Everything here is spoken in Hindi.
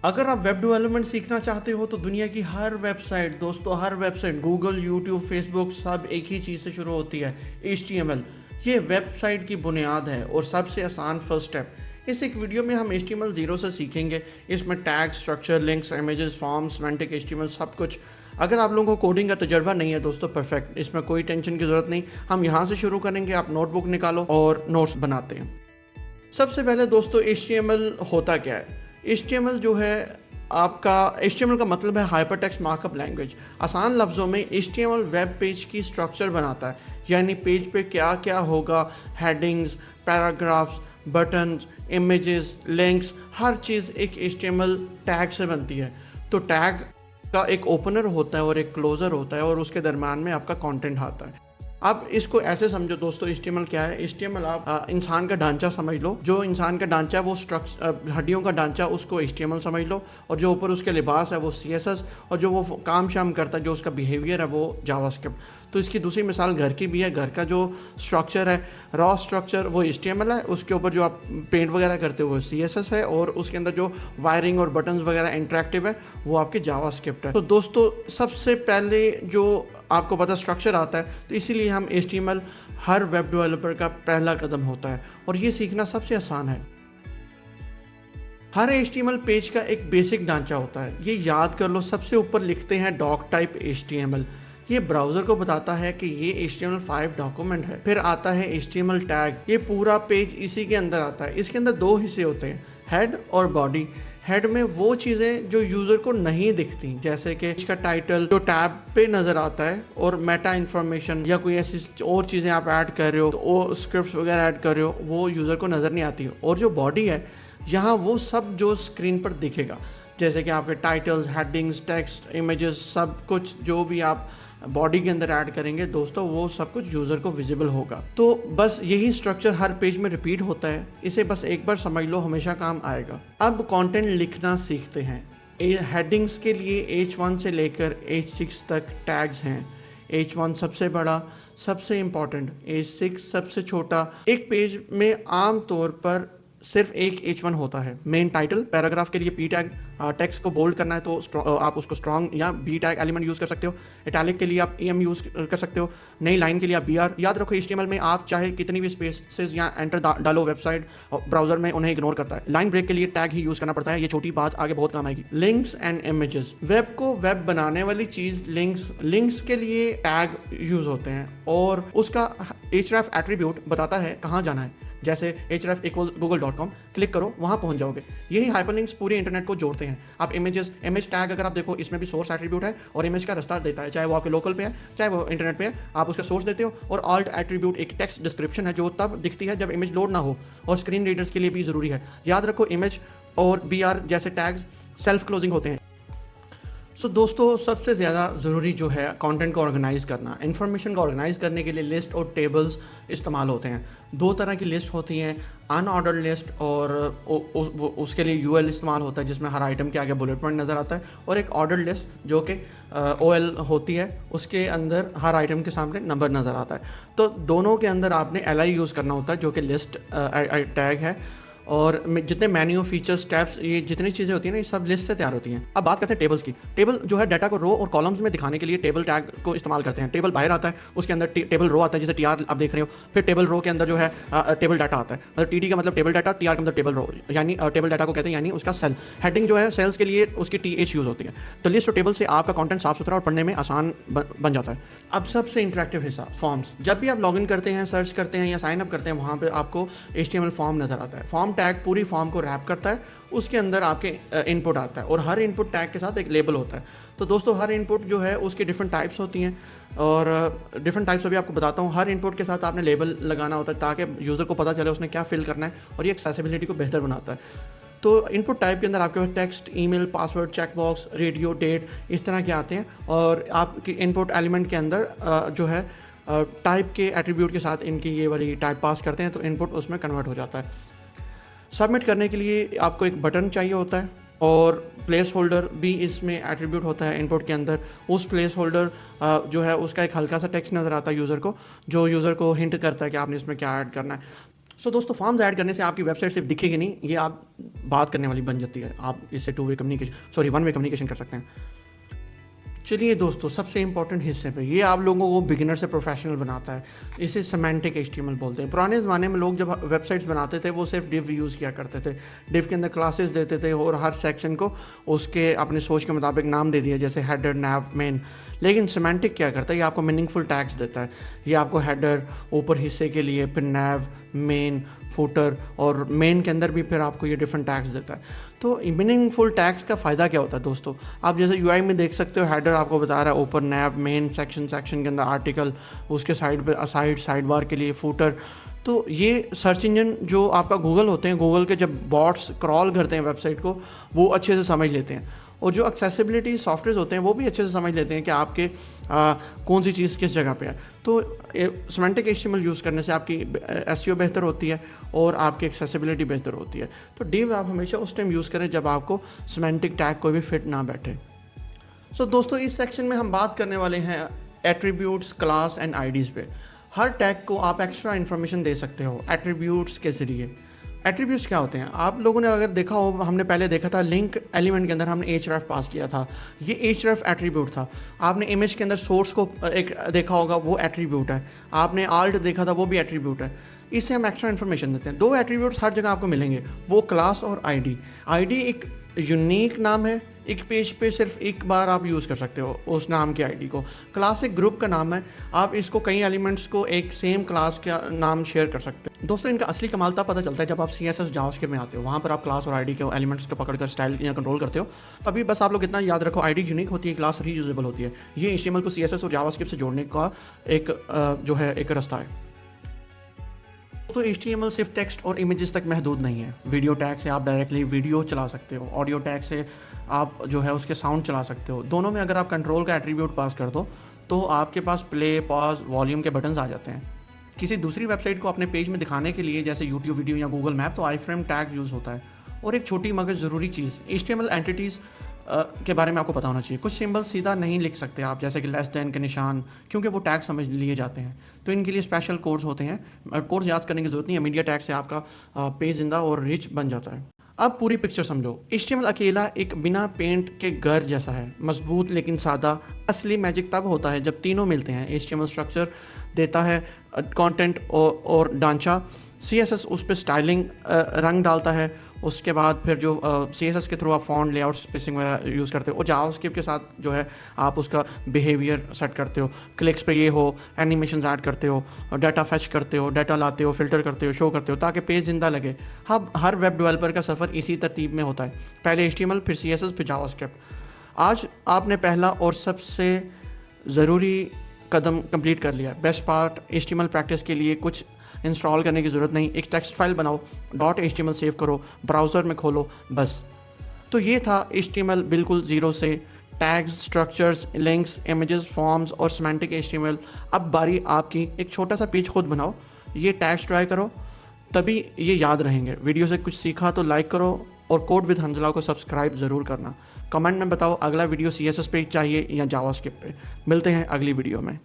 अगर आप वेब डेवलपमेंट सीखना चाहते हो तो दुनिया की हर वेबसाइट, दोस्तों हर वेबसाइट, गूगल, यूट्यूब, फेसबुक, सब एक ही चीज़ से शुरू होती है, HTML। ये वेबसाइट की बुनियाद है और सबसे आसान फर्स्ट स्टेप। इस एक वीडियो में हम HTML ज़ीरो से सीखेंगे। इसमें tag, structure, links, images, forms, semantic HTML सब कुछ। अगर आप लोगों को कोडिंग का तजर्बा नहीं है दोस्तों, परफेक्ट, इसमें कोई टेंशन की ज़रूरत नहीं। हम यहाँ से शुरू करेंगे। आप नोटबुक निकालो और नोट्स बनाते हैं। सबसे पहले दोस्तों HTML होता क्या है? HTML जो है आपका, HTML का मतलब है हाइपरटेक्स्ट मार्कअप लैंग्वेज। आसान लफ्ज़ों में HTML वेब पेज की स्ट्रक्चर बनाता है, यानी पेज पे क्या क्या होगा, headings, paragraphs, buttons, images, links, हर चीज़ एक HTML टैग से बनती है। तो टैग का एक ओपनर होता है और एक क्लोज़र होता है और उसके दरम्यान में आपका कंटेंट आता है। अब इसको ऐसे समझो दोस्तों, HTML क्या है? HTML आप इंसान का ढांचा समझ लो। जो इंसान का ढांचा है वो स्ट्रक्चर, हड्डियों का ढांचा, उसको HTML समझ लो। और जो ऊपर उसके लिबास है वो CSS, और जो वो काम शाम करता है, जो उसका बिहेवियर है, वो जावास्क्रिप्ट। तो इसकी दूसरी मिसाल घर की भी है। घर का जो स्ट्रक्चर है, रॉ स्ट्रक्चर, वो HTML है। उसके ऊपर जो आप पेंट वगैरह करते हो वो CSS है, और उसके अंदर जो वायरिंग और बटन्स वगैरह इंटरेक्टिव है वो आपके जावास्क्रिप्ट है। तो दोस्तों सबसे पहले जो आपको पता स्ट्रक्चर आता है, तो इसीलिए हम HTML हर वेब डेवलपर का पहला कदम होता है और ये सीखना सबसे आसान है। हर HTML पेज का एक बेसिक ढांचा होता है, ये याद कर लो। सबसे ऊपर लिखते हैं डॉक टाइप HTML। ये ब्राउज़र को बताता है कि ये HTML5 डॉक्यूमेंट है। फिर आता है HTML टैग, ये पूरा पेज इसी के अंदर आता है। इसके अंदर दो हिस्से होते हैं, हेड और बॉडी। हेड में वो चीज़ें जो यूज़र को नहीं दिखती, जैसे कि इसका टाइटल जो टैब पे नज़र आता है, और मेटा इन्फॉर्मेशन या कोई ऐसी और चीज़ें आप ऐड कर रहे हो, तो वो स्क्रिप्ट्स वगैरह ऐड कर रहे हो, वो यूज़र को नज़र नहीं आती। और जो बॉडी है, यहाँ वो सब जो स्क्रीन पर दिखेगा, जैसे कि आपके टाइटल्स, हेडिंग्स, टेक्स्ट, इमेजेस, सब कुछ जो भी आप बॉडी के अंदर ऐड करेंगे दोस्तों, वो सब कुछ यूज़र को विजिबल होगा। तो बस यही स्ट्रक्चर हर पेज में रिपीट होता है। इसे बस एक बार समझ लो, हमेशा काम आएगा। अब कंटेंट लिखना सीखते हैं। हेडिंग्स के लिए H1 से लेकर H6 तक टैग्स हैं। H1 सबसे बड़ा, सबसे इम्पॉर्टेंट, H6 सबसे छोटा। एक पेज में आम तौर पर सिर्फ एक H1 होता है। मेन टाइटल, पैराग्राफ के लिए P टैग, टेक्स्ट को बोल्ड करना है तो आप उसको स्ट्रॉन्ग या B टैग एलिमेंट यूज़ कर सकते हो। इटैलिक के लिए आप EM यूज़ कर सकते हो। नई लाइन के लिए आप BR। याद रखो HTML में आप चाहे कितनी भी स्पेसेस या एंटर डालो, वेबसाइट ब्राउजर में उन्हें इग्नोर करता है। लाइन ब्रेक के लिए टैग ही यूज़ करना पड़ता है। ये छोटी बात आगे बहुत काम आएगी। लिंक्स एंड इमेजेस, वेब को वेब बनाने वाली चीज़ लिंक्स के लिए टैग यूज़ होते हैं और उसका href एट्रीब्यूट बताता है कहाँ जाना है। जैसे href इक्वल google.com, क्लिक करो, वहाँ पहुँच जाओगे। यही हाइपरलिंक्स पूरे इंटरनेट को जोड़ते हैं। आप इमेज टैग अगर आप देखो, इसमें भी सोर्स एट्रीब्यूट है और इमेज का रास्ता देता है, चाहे वो आपके लोकल पे है चाहे वो इंटरनेट पे है। आप उसका सोर्स देते हो। और ऑल्ट एट्रीब्यूट एक टेक्स्ट डिस्क्रिप्शन है जो तब दिखती है जब इमेज लोड ना हो, और स्क्रीन रीडर्स के लिए भी ज़रूरी है। याद रखो, इमेज और BR जैसे टैग्स सेल्फ क्लोजिंग होते हैं। दोस्तों सबसे ज़्यादा ज़रूरी जो है कंटेंट को ऑर्गेनाइज़ करना। इन्फॉर्मेशन को ऑर्गेनाइज़ करने के लिए लिस्ट और टेबल्स इस्तेमाल होते हैं। दो तरह की लिस्ट होती हैं, अनऑर्डर्ड लिस्ट, और उसके लिए UL इस्तेमाल होता है जिसमें हर आइटम के आगे बुलेट पॉइंट नज़र आता है। और एक ऑर्डर्ड लिस्ट जो कि OL होती है, उसके अंदर हर आइटम के सामने नंबर नज़र आता है। तो दोनों के अंदर आपने LI यूज़ करना होता है जो कि लिस्ट टैग है। और जितने मेन्यू, फीचर्स, टैब्स, ये जितनी चीज़ें होती हैं ना, ये सब लिस्ट से तैयार होती हैं। अब बात करते हैं टेबल्स की। टेबल जो है डाटा को रो और कॉलम्स में दिखाने के लिए टेबल टैग को इस्तेमाल करते हैं। टेबल बाहर आता है, उसके अंदर टेबल रो आता है, जैसे TR आप देख रहे हो। फिर टेबल रो के अंदर जो है टेबल डाटा आता है। मतलब TD का मतलब टेबल डाटा, TR का मतलब टेबल रो, यानी टेबल डाटा को कहते हैं, यानी उसका सेल। हेडिंग जो है सेल्स के लिए उसकी TH यूज़ होती है। तो लिस्ट और टेबल से आपका कंटेंट साफ सुथरा और पढ़ने में आसान बन जाता है। अब सबसे इंटरेक्टिव हिस्सा, फॉर्म्स। जब भी आप लॉगिन करते हैं, सर्च करते हैं या साइन अप करते हैं, वहाँ पे आपको HTML फॉर्म नज़र आता है। फॉर्म टैग पूरी फॉर्म को रैप करता है। उसके अंदर आपके इनपुट आता है और हर इनपुट टैग के साथ एक लेबल होता है। तो दोस्तों हर इनपुट जो है उसकी डिफरेंट टाइप्स होती हैं, और डिफरेंट टाइप्स अभी आपको बताता हूँ। हर इनपुट के साथ आपने लेबल लगाना होता है ताकि यूज़र को पता चले उसने क्या फिल करना है, और ये एक्सेसिबिलिटी को बेहतर बनाता है। तो इनपुट टाइप के अंदर आपके पास text, email, password, checkbox, radio, date, इस तरह के आते हैं। और आपके इनपुट एलिमेंट के अंदर जो है टाइप के एट्रीब्यूट के साथ इनकी ये वाली टाइप पास करते हैं, तो इनपुट उसमें कन्वर्ट हो जाता है। सबमिट करने के लिए आपको एक बटन चाहिए होता है, और प्लेस होल्डर भी इसमें एट्रीब्यूट होता है इनपुट के अंदर। उस प्लेस होल्डर जो है उसका एक हल्का सा टेक्स्ट नज़र आता है यूज़र को, जो यूज़र को हिंट करता है कि आपने इसमें क्या ऐड करना है। सो दोस्तों, फॉर्म्स ऐड करने से आपकी वेबसाइट सिर्फ दिखेगी नहीं, ये आप बात करने वाली बन जाती है। आप इससे वन वे कम्युनिकेशन कर सकते हैं। चलिए दोस्तों, सबसे इंपॉर्टेंट हिस्से पे, ये आप लोगों को बिगिनर से प्रोफेशनल बनाता है। इसे सिमेंटिक एचटीएमएल बोलते हैं। पुराने ज़माने में लोग जब वेबसाइट्स बनाते थे वो सिर्फ डिव यूज़ किया करते थे। डिव के अंदर क्लासेस देते थे और हर सेक्शन को उसके अपने सोच के मुताबिक नाम दे दिया, जैसे हेडर, नैव, मेन। लेकिन सिमेंटिक क्या करता है, ये आपको मीनिंगफुल टैग्स देता है। ये आपको हेडर ऊपर हिस्से के लिए, फिर नैव, मेन, फुटर, और मेन के अंदर भी फिर आपको ये डिफरेंट टैग्स देता है। तो मीनिंगफुल टैग्स का फ़ायदा क्या होता है दोस्तों, आप जैसे यूआई में देख सकते हो, हेडर आपको बता रहा है ऊपर नैव, मेन, सेक्शन के अंदर आर्टिकल, उसके साइड पे साइड बार के लिए फुटर। तो ये सर्च इंजन जो आपका गूगल होते हैं, गूगल के जब बॉट्स क्रॉल करते हैं वेबसाइट को, वो अच्छे से समझ लेते हैं। और जो एक्सेसिबिलिटी सॉफ्टवेयर होते हैं वो भी अच्छे से समझ लेते हैं कि आपके कौन सी चीज़ किस जगह पे है। तो सिमेंटिक एचटीएमएल यूज़ करने से आपकी एसईओ बेहतर होती है और आपकी एक्सेसिबिलिटी बेहतर होती है। तो डिव आप हमेशा उस टाइम यूज़ करें जब आपको सिमेंटिक टैग कोई भी फिट ना बैठे। सो दोस्तों, इस सेक्शन में हम बात करने वाले हैं एट्रीब्यूट्स, क्लास एंड आईडीज़ पे। हर टैग को आप एक्स्ट्रा इन्फॉर्मेशन दे सकते हो एट्रीब्यूट्स के ज़रिए। एट्रीब्यूट्स क्या होते हैं, आप लोगों ने अगर देखा हो, हमने पहले देखा था लिंक एलिमेंट के अंदर हमने href पास किया था। ये href एट्रीब्यूट था। आपने इमेज के अंदर सोर्स को एक देखा होगा, वो एट्रीब्यूट है। आपने आल्ट देखा था, वो भी एट्रीब्यूट है। इससे हम एक्स्ट्रा इन्फॉर्मेशन देते हैं। दो एट्रीब्यूट्स हर जगह आपको मिलेंगे, वो क्लास और आईडी। आईडी एक यूनिक नाम है, एक पेज पे सिर्फ एक बार आप यूज़ कर सकते हो उस नाम की आईडी को। क्लास एक ग्रुप का नाम है, आप इसको कई एलिमेंट्स को एक सेम क्लास का नाम शेयर कर सकते हैं। दोस्तों, इनका असली कमाल तब पता चलता है जब आप CSS जावास्क्रिप्ट में आते हो। वहाँ पर आप क्लास और आईडी के एलिमेंट्स को पकड़कर स्टाइल या कंट्रोल करते हो। तभी बस आप लोग इतना याद रखो, आईडी यूनिक होती है, क्लास रीयूजेबल होती है। ये HTML को CSS और जावास्क्रिप्ट से जोड़ने का एक रास्ता है। तो HTML सिर्फ टेक्स्ट और इमेजेस तक महदूद नहीं है। वीडियो टैग से आप डायरेक्टली वीडियो चला सकते हो, ऑडियो टैग से आप उसके साउंड चला सकते हो। दोनों में अगर आप कंट्रोल का एट्रीब्यूट पास कर दो तो आपके पास प्ले, पॉज, वॉल्यूम के बटन्स आ जाते हैं। किसी दूसरी वेबसाइट को अपने पेज में दिखाने के लिए, जैसे यूट्यूब वीडियो या गूगल मैप, तो आईफ्रेम टैग यूज़ होता है। और एक छोटी मगर ज़रूरी चीज़, HTML एंटिटीज़ के बारे में आपको पता होना चाहिए। कुछ सिंबल सीधा नहीं लिख सकते आप, जैसे कि लेस देन के निशान, क्योंकि वो टैग समझ लिए जाते हैं। तो इनके लिए स्पेशल कोड्स होते हैं। कोड्स याद करने की ज़रूरत नहीं है, मीडिया टैग से आपका पेज जिंदा और रिच बन जाता है। अब पूरी पिक्चर समझो। HTML अकेला एक बिना पेंट के घर जैसा है, मजबूत लेकिन सादा। असली मैजिक तब होता है जब तीनों मिलते हैं। HTML स्ट्रक्चर देता है कंटेंट और ढांचा, CSS उस पर स्टाइलिंग रंग डालता है, उसके बाद फिर जो CSS के थ्रू आप फॉन्ट, लेआउट, स्पेसिंग वगैरह यूज़ करते हो, और जावास्क्रिप्ट के साथ आप उसका बिहेवियर सेट करते हो। क्लिक्स पे ये हो, एनिमेशंस ऐड करते हो, डाटा फैच करते हो, डाटा लाते हो, फिल्टर करते हो, शो करते हो, ताकि पेज जिंदा लगे। हर वेब डेवलपर का सफ़र इसी तरतीब में होता है, पहले HTML, फिर CSS, फिर जावास्क्रिप्ट। आज आपने पहला और सबसे ज़रूरी कदम कंप्लीट कर लिया। बेस्ट पार्ट, HTML प्रैक्टिस के लिए कुछ इंस्टॉल करने की ज़रूरत नहीं। एक टेक्स्ट फाइल बनाओ, .html सेव करो, ब्राउज़र में खोलो, बस। तो ये था HTML बिल्कुल ज़ीरो से। Tags, structures, links, images, forms और सिमेंटिक HTML। अब बारी आपकी, एक छोटा सा पेज खुद बनाओ, ये टैग्स ट्राई करो, तभी ये याद रहेंगे। वीडियो से कुछ सीखा तो लाइक करो और कोड विद हंजला को सब्सक्राइब ज़रूर करना। कमेंट में बताओ अगला वीडियो CSS पे चाहिए या जावास्क्रिप्ट पे। मिलते हैं अगली वीडियो में।